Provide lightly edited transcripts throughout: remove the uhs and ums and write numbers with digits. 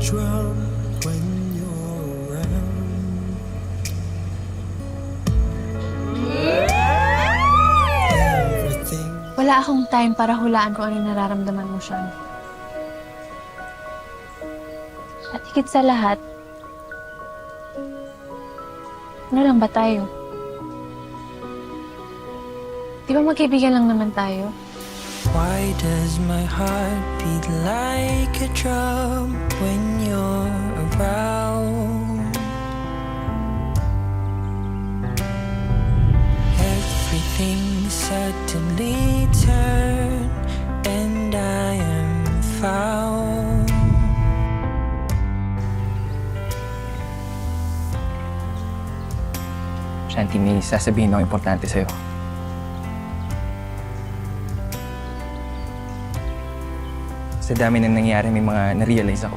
drum when you're around. Everything. Wala akong time para hulaan kung ano yung nararamdaman mo, Sean. At higit sa lahat, ano lang ba tayo? Di ba magkaibigan lang naman tayo? Why does my heart beat like a drum when you're around? Everything suddenly turned and I am found. Shanti, may sasabihin ako importante sa'yo. Sa dami na nangyari, may mga na-realize ako.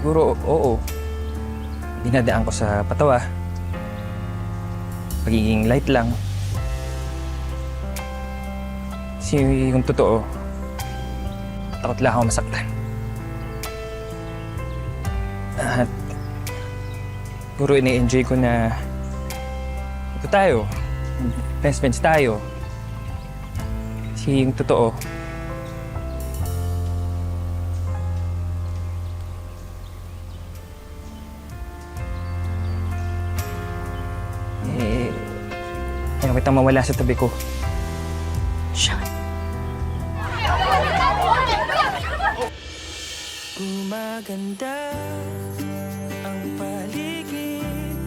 Siguro, oo. Dinadaan ko sa patawa. Pagiging light lang. Kasi yung totoo, takot lang ako masaktan. At siguro ina-enjoy ko na ito tayo. Best friends tayo. Kasi yung totoo, ayaw kitang mawala sa tabi ko. Sean. Gumaganda ang paligid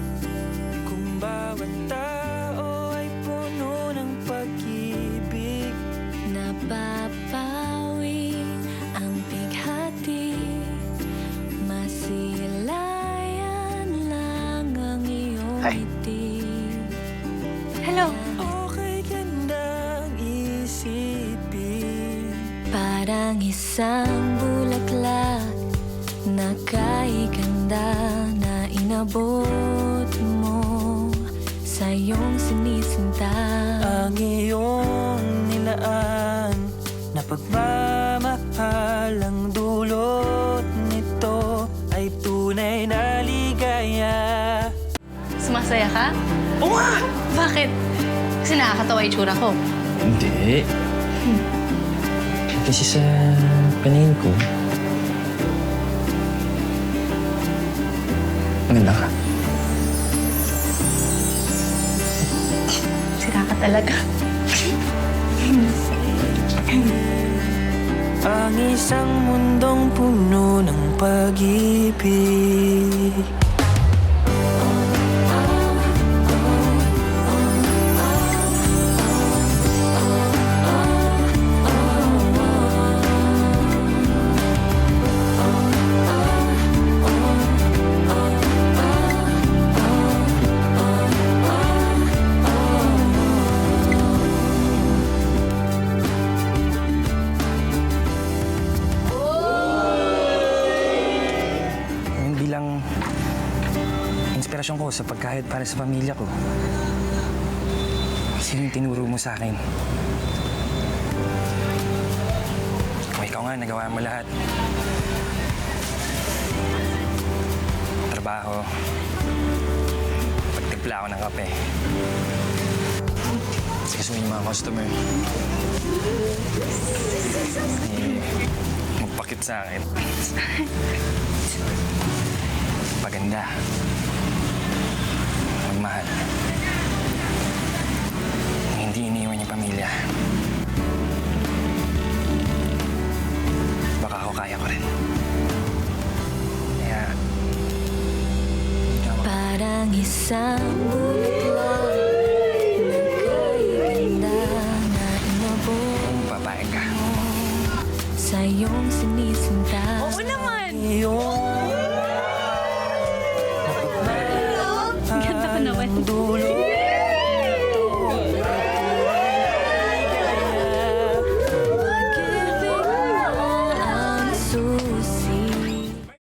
kung bawat tao ay puno ng pag-ibig. Napapawi ang bighati, masilayan lang ang iyong Hi. ngiti. Hello. Okay gandang isipin. Parang isang bulaklak na kay ganda na inabot mo sa iyong sinisinta. Ang iyong nilaan na pagmamahal ang dulot nito ay tunay na ligaya. Sumasaya ka? Oo nga! Bakit? Kasi nakakatawa yung tsura ko. Hindi. Kasi sa paningin ko, maganda ka. Sira ka talaga. Ang isang mundong puno ng pag-ibig. Ngayon bilang inspirasyon ko sa pagkahit para sa pamilya ko. Sino yung tinuro mo sa akin? Kung ikaw nga, nagawa mo lahat. Trabaho. Pagtimpla ako ng kape. Kasi yung mga customer. Magpakit sa akin. Paganda. Magmahal. Hindi iniiwan yung pamilya. Baka ako kaya ko rin. Kaya... Parang isang bulaklak